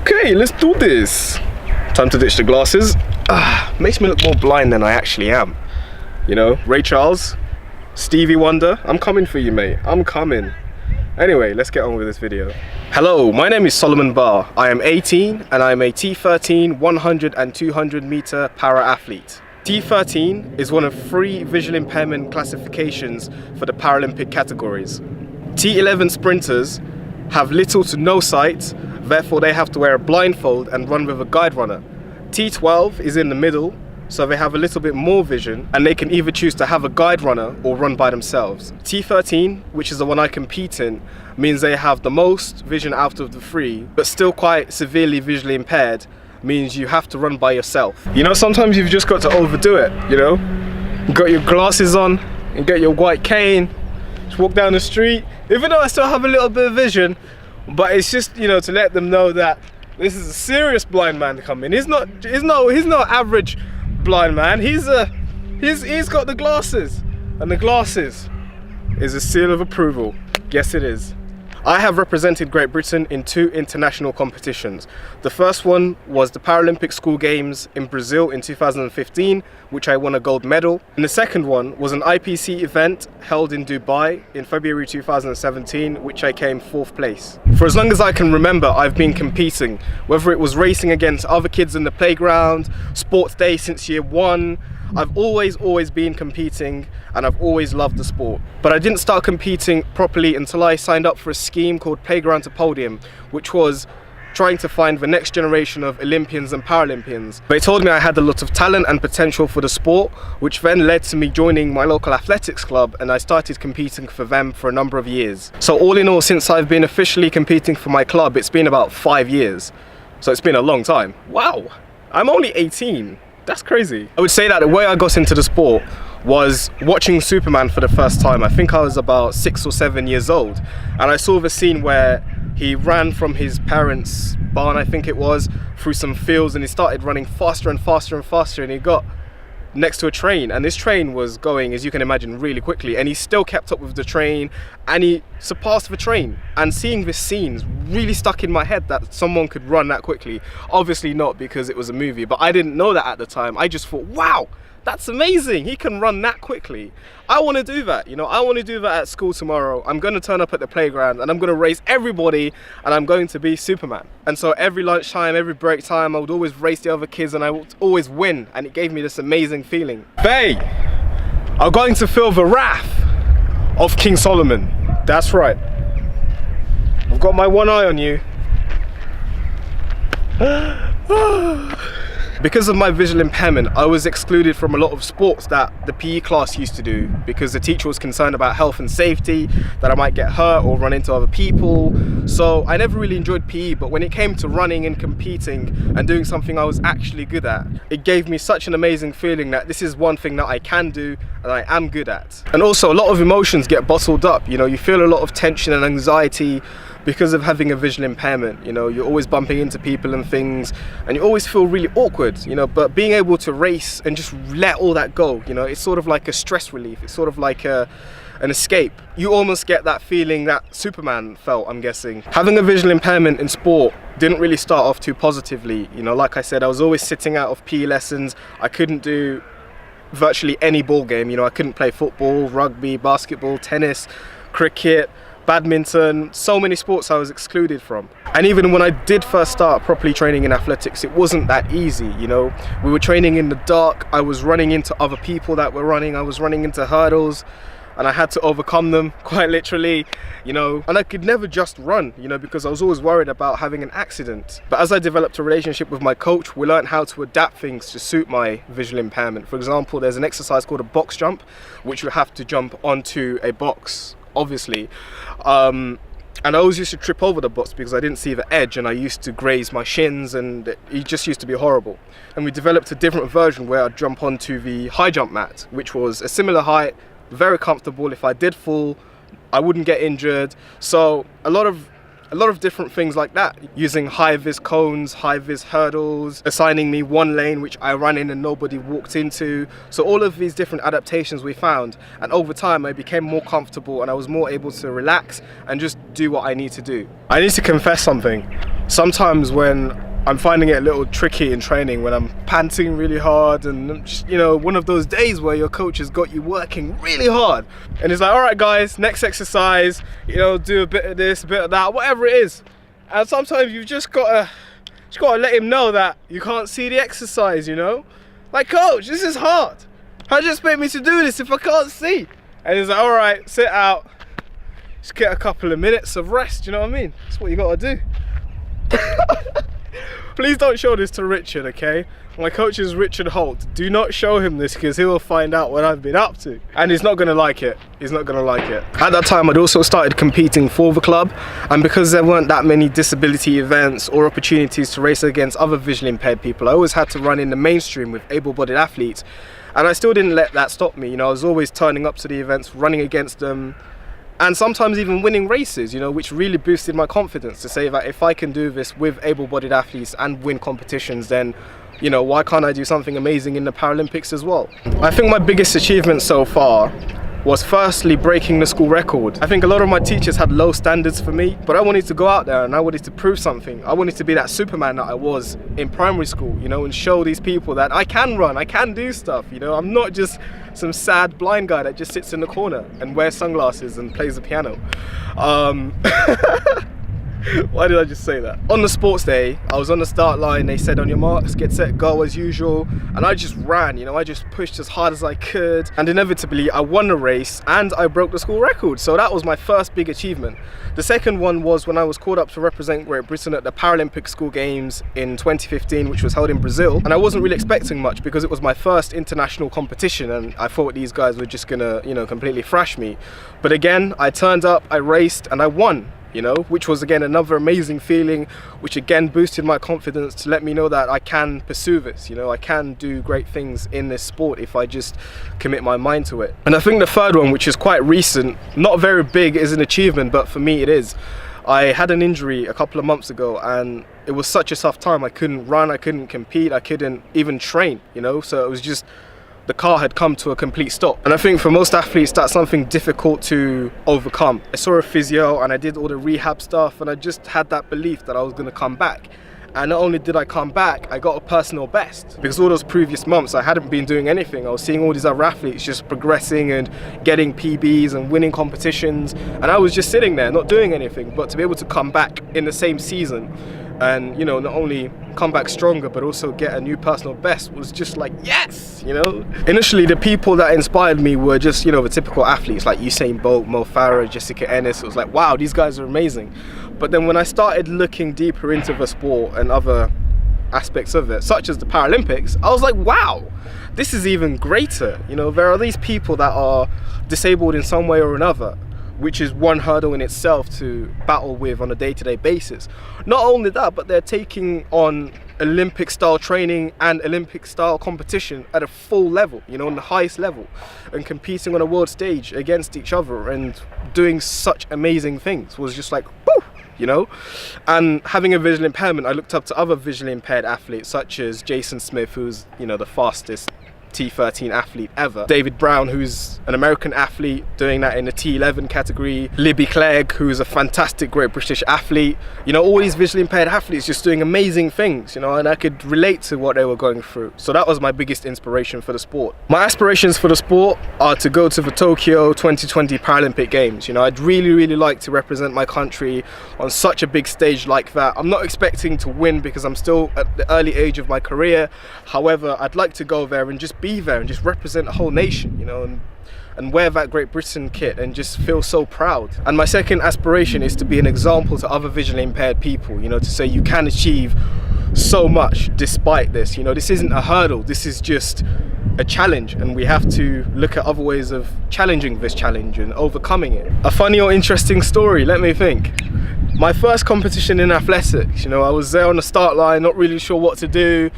Okay, let's do this. Time to ditch the glasses. Makes me look more blind than I actually am. You know, Ray Charles, Stevie Wonder, I'm coming for you, mate. I'm coming. Anyway, let's get on with this video. Hello, my name is Souleyman Bah. I am 18 and I am a T13 100 and 200 meter para athlete. T13 is one of 3 visual impairment classifications for the Paralympic categories. T11 sprinters have little to no sight, therefore they have to wear a blindfold and run with a guide runner. T12 is in the middle, so they have a little bit more vision and they can either choose to have a guide runner or run by themselves. T13, which is the one I compete in, means they have the most vision out of the 3, but still quite severely visually impaired, means you have to run by yourself. You know, sometimes you've just got to overdo it, you know? You got your glasses on and get your white cane, just walk down the street, even though I still have a little bit of vision, but it's just, you know, to let them know that this is a serious blind man coming. He's not average blind man. He's got the glasses, and the glasses is a seal of approval. Yes, it is. I have represented Great Britain in 2 international competitions. The first one was the Paralympic School Games in Brazil in 2015, which I won a gold medal. And the second one was an IPC event held in Dubai in February 2017, which I came 4th place. For as long as I can remember, I've been competing, whether it was racing against other kids in the playground, sports day since year 1, I've always been competing and I've always loved the sport. But I didn't start competing properly until I signed up for a scheme called Playground to Podium, which was trying to find the next generation of Olympians and Paralympians. They told me I had a lot of talent and potential for the sport, which then led to me joining my local athletics club, and I started competing for them for a number of years. So all in all, since I've been officially competing for my club, it's been about 5 years. So it's been a long time. Wow, I'm only 18. That's crazy. I would say that the way I got into the sport was watching Superman for the first time. I think I was about 6 or 7 years old, and I saw the scene where he ran from his parents' barn, I think it was, through some fields, and he started running faster and faster and faster, and he got next to a train, and this train was going, as you can imagine, really quickly, and he still kept up with the train and he surpassed the train. And seeing this scene really stuck in my head, that someone could run that quickly. Obviously not, because it was a movie, but I didn't know that at the time. I just thought, wow, that's amazing, he can run that quickly. I want to do that, you know, I want to do that at school tomorrow. I'm going to turn up at the playground and I'm going to race everybody and I'm going to be Superman. And so every lunchtime, every break time, I would always race the other kids and I would always win, and it gave me this amazing feeling. They are going to feel the wrath of King Solomon. That's right. I've got my one eye on you. Because of my visual impairment, I was excluded from a lot of sports that the PE class used to do, because the teacher was concerned about health and safety, that I might get hurt or run into other people. So I never really enjoyed PE, but when it came to running and competing and doing something I was actually good at, it gave me such an amazing feeling that this is one thing that I can do and I am good at. And also, a lot of emotions get bottled up, you know, you feel a lot of tension and anxiety because of having a visual impairment. You know, you're always bumping into people and things, and you always feel really awkward, you know, but being able to race and just let all that go, you know, it's sort of like a stress relief, it's sort of like an escape. You almost get that feeling that Superman felt, I'm guessing. Having a visual impairment in sport didn't really start off too positively, you know, like I said, I was always sitting out of PE lessons, I couldn't do virtually any ball game, you know, I couldn't play football, rugby, basketball, tennis, cricket, badminton, so many sports I was excluded from. And even when I did first start properly training in athletics, it wasn't that easy, you know. We were training in the dark, I was running into other people that were running, I was running into hurdles, and I had to overcome them, quite literally, you know. And I could never just run, you know, because I was always worried about having an accident. But as I developed a relationship with my coach, we learned how to adapt things to suit my visual impairment. For example, there's an exercise called a box jump, which you have to jump onto a box, obviously, and I always used to trip over the box because I didn't see the edge, and I used to graze my shins, and it just used to be horrible. And we developed a different version where I'd jump onto the high jump mat, which was a similar height, very comfortable. If I did fall, I wouldn't get injured. So a lot of different things like that, using high vis cones, high vis hurdles, assigning me one lane which I ran in and nobody walked into. So all of these different adaptations we found, and over time I became more comfortable and I was more able to relax and just do what I need to do. I need to confess something. sometimes when I'm finding it a little tricky in training, when I'm panting really hard and just, you know, one of those days where your coach has got you working really hard and it's like, all right guys, next exercise, you know, do a bit of this, a bit of that, whatever it is. And sometimes you've just got to let him know that you can't see the exercise, you know? Like, coach, this is hard. How do you expect me to do this if I can't see? And he's like, all right, sit out. Just get a couple of minutes of rest, you know what I mean? That's what you got to do. Please don't show this to Richard, okay? My coach is Richard Holt. Do not show him this because he will find out what I've been up to. And he's not gonna like it. He's not gonna like it. At that time, I'd also started competing for the club. And because there weren't that many disability events or opportunities to race against other visually impaired people, I always had to run in the mainstream with able-bodied athletes. And I still didn't let that stop me. You know, I was always turning up to the events, running against them, and sometimes even winning races, you know, which really boosted my confidence to say that if I can do this with able-bodied athletes and win competitions, then, you know, why can't I do something amazing in the Paralympics as well? I think my biggest achievement so far was firstly breaking the school record. I think a lot of my teachers had low standards for me, but I wanted to go out there and I wanted to prove something. I wanted to be that Superman that I was in primary school, you know, and show these people that I can run, I can do stuff, you know. I'm not just some sad blind guy that just sits in the corner and wears sunglasses and plays the piano. Why did I just say that? On the sports day, I was on the start line. They said, on your marks, get set, go as usual. And I just ran, you know, I just pushed as hard as I could. And inevitably, I won the race and I broke the school record. So that was my first big achievement. The second one was when I was called up to represent Great Britain at the Paralympic School Games in 2015, which was held in Brazil. And I wasn't really expecting much because it was my first international competition. And I thought these guys were just gonna, you know, completely thrash me. But again, I turned up, I raced and I won. You know, which was again another amazing feeling, which again boosted my confidence to let me know that I can pursue this, you know, I can do great things in this sport if I just commit my mind to it. And I think the third one, which is quite recent, not very big as an achievement, but for me it is. I had an injury a couple of months ago and it was such a tough time. I couldn't run, I couldn't compete, I couldn't even train, you know, so it was just, the car had come to a complete stop. And I think for most athletes, that's something difficult to overcome. I saw a physio and I did all the rehab stuff and I just had that belief that I was gonna come back. And not only did I come back, I got a personal best. Because all those previous months, I hadn't been doing anything. I was seeing all these other athletes just progressing and getting PBs and winning competitions. And I was just sitting there, not doing anything. But to be able to come back in the same season and, you know, not only come back stronger but also get a new personal best was just like, yes, you know. Initially the people that inspired me were just, you know, the typical athletes like Usain Bolt, Mo Farah, Jessica Ennis. It was like, wow, these guys are amazing. But then when I started looking deeper into the sport and other aspects of it, such as the Paralympics, I was like, wow, this is even greater. You know, there are these people that are disabled in some way or another, which is one hurdle in itself to battle with on a day-to-day basis. Not only that, but they're taking on Olympic style training and Olympic style competition at a full level, you know, on the highest level, and competing on a world stage against each other and doing such amazing things was just like, woo, you know. And having a visual impairment, I looked up to other visually impaired athletes such as Jason Smith, who's, you know, the fastest T13 athlete ever. David Brown, who's an American athlete doing that in the T11 category. Libby Clegg, who's a fantastic Great British athlete. You know, all these visually impaired athletes just doing amazing things, you know, and I could relate to what they were going through. So that was my biggest inspiration for the sport. My aspirations for the sport are to go to the Tokyo 2020 Paralympic Games. You know, I'd really like to represent my country on such a big stage like that. I'm not expecting to win because I'm still at the early age of my career. However, I'd like to go there and just be there and just represent a whole nation, you know, and wear that Great Britain kit and just feel so proud. And my second aspiration is to be an example to other visually impaired people, you know, to say you can achieve so much despite this. You know, this isn't a hurdle, this is just a challenge, and we have to look at other ways of challenging this challenge and overcoming it. A funny or interesting story, let me think. My first competition in athletics, you know, I was there on the start line, not really sure what to do.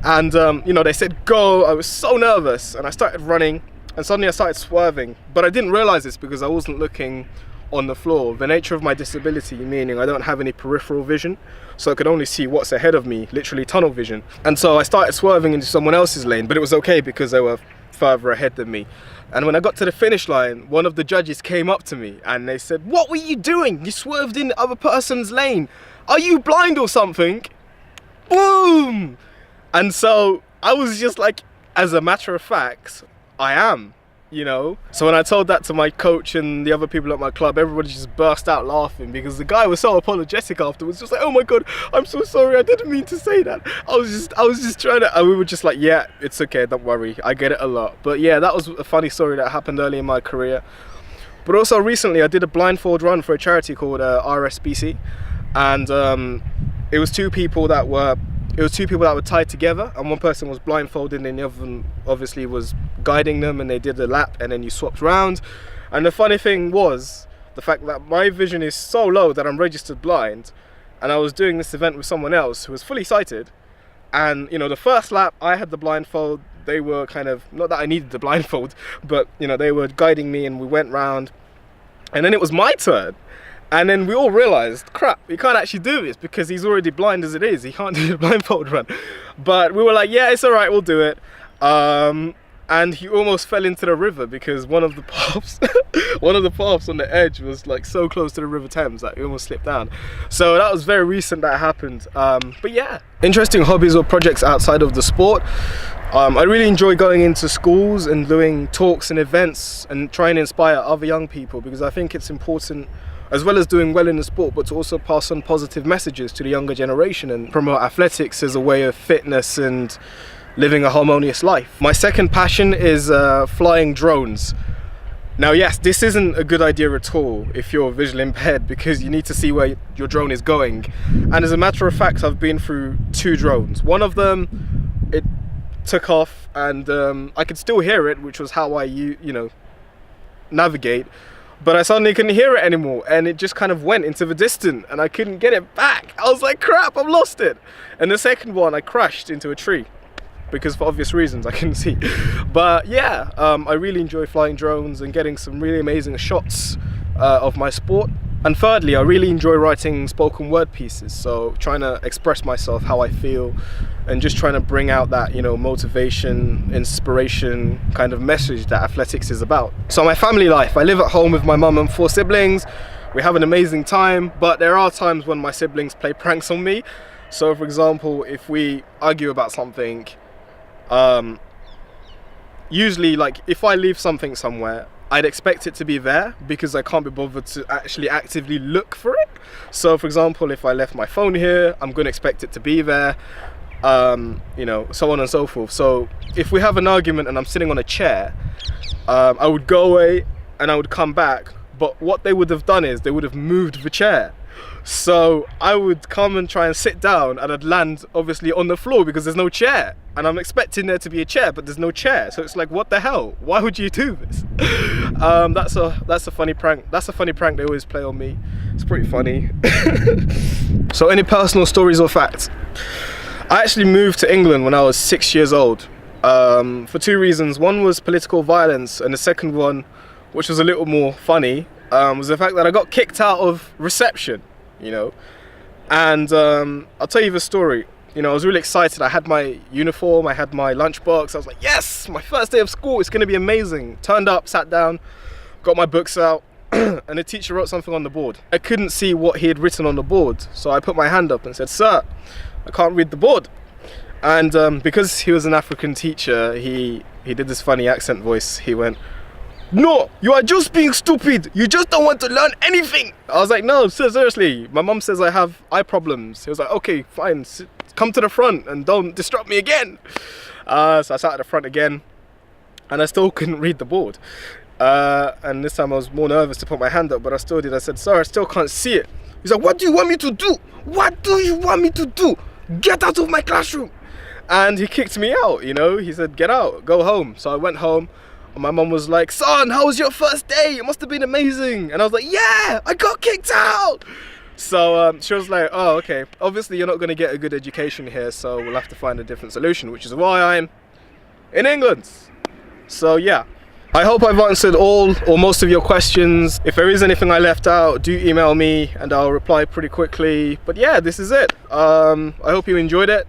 And you know, they said go. I was so nervous and I started running and suddenly I started swerving, but I didn't realize this because I wasn't looking on the floor. The nature of my disability, meaning I don't have any peripheral vision, so I could only see what's ahead of me, literally tunnel vision. And so I started swerving into someone else's lane, but it was okay because they were further ahead than me. And when I got to the finish line, one of the judges came up to me and they said, "What were you doing? You swerved in the other person's lane." are you blind or something? Boom! And so I was just like, as a matter of fact, I am, you know? So when I told that to my coach and the other people at my club, everybody just burst out laughing because the guy was so apologetic afterwards, just like, oh my God, I'm so sorry, I didn't mean to say that. I was just trying to, and we were just like, yeah, it's okay, don't worry, I get it a lot. But yeah, that was a funny story that happened early in my career. But also recently I did a blindfold run for a charity called RSBC, and it was two people that were tied together, and one person was blindfolded and the other one obviously was guiding them, and they did a lap and then you swapped round. And the funny thing was the fact that my vision is so low that I'm registered blind, and I was doing this event with someone else who was fully sighted, and you know, the first lap I had the blindfold, they were kind of, not that I needed the blindfold, but you know, they were guiding me and we went round, and then it was my turn. And then we all realised, crap, we can't actually do this because he's already blind as it is. He can't do the blindfold run. But we were like, yeah, it's all right, we'll do it. And he almost fell into the river because one of the paths, on the edge was like so close to the River Thames that he almost slipped down. So that was very recent that happened. But yeah, interesting hobbies or projects outside of the sport. I really enjoy going into schools and doing talks and events and trying to inspire other young people, because I think it's important, as well as doing well in the sport, but to also pass on positive messages to the younger generation and promote athletics as a way of fitness and living a harmonious life. My second passion is flying drones. Now yes, this isn't a good idea at all if you're visually impaired, because you need to see where your drone is going. And as a matter of fact, I've been through 2 drones. One of them, it took off and I could still hear it, which was how I navigate. But I suddenly couldn't hear it anymore, and it just kind of went into the distance and I couldn't get it back. I was like, crap, I've lost it. And the second one, I crashed into a tree because for obvious reasons I couldn't see. But yeah, I really enjoy flying drones and getting some really amazing shots of my sport. And thirdly, I really enjoy writing spoken word pieces, so trying to express myself, how I feel, and just trying to bring out that, you know, motivation, inspiration kind of message that athletics is about. So my family life, I live at home with my mum and 4 siblings. We have an amazing time, but there are times when my siblings play pranks on me. So for example, if we argue about something, usually like if I leave something somewhere, I'd expect it to be there because I can't be bothered to actually actively look for it. So for example, if I left my phone here, I'm going to expect it to be there, you know, so on and so forth. So if we have an argument and I'm sitting on a chair, I would go away and I would come back, but what they would have done is they would have moved the chair. So I would come and try and sit down and I'd land obviously on the floor because there's no chair, and I'm expecting there to be a chair but there's no chair. So it's like, what the hell, why would you do this? That's a funny prank. That's a funny prank they always play on me. It's pretty funny. So any personal stories or facts? I actually moved to England when I was 6 years old for 2 reasons. One was political violence, and the second one, which was a little more funny, was the fact that I got kicked out of reception, you know. And I'll tell you the story. You know, I was really excited. I had my uniform, I had my lunchbox. I was like, yes, my first day of school, it's going to be amazing. Turned up, sat down, got my books out, and the teacher wrote something on the board. I couldn't see what he had written on the board, so I put my hand up and said, sir, I can't read the board. And because he was an African teacher, he did this funny accent voice. He went, no, you are just being stupid. You just don't want to learn anything. I was like, no, seriously. My mum says I have eye problems. He was like, okay, fine. Come to the front and don't disrupt me again. So I sat at the front again and I still couldn't read the board. And this time I was more nervous to put my hand up, but I still did. I said, sir, I still can't see it. He's like, what do you want me to do? What do you want me to do? Get out of my classroom. And he kicked me out, you know. He said, get out, go home. So I went home. And my mum was like, son, how was your first day? It must have been amazing. And I was like, yeah, I got kicked out. So she was like, oh, okay. Obviously, you're not going to get a good education here, so we'll have to find a different solution, which is why I'm in England. So, yeah. I hope I've answered all or most of your questions. If there is anything I left out, do email me and I'll reply pretty quickly. But yeah, this is it. I hope you enjoyed it.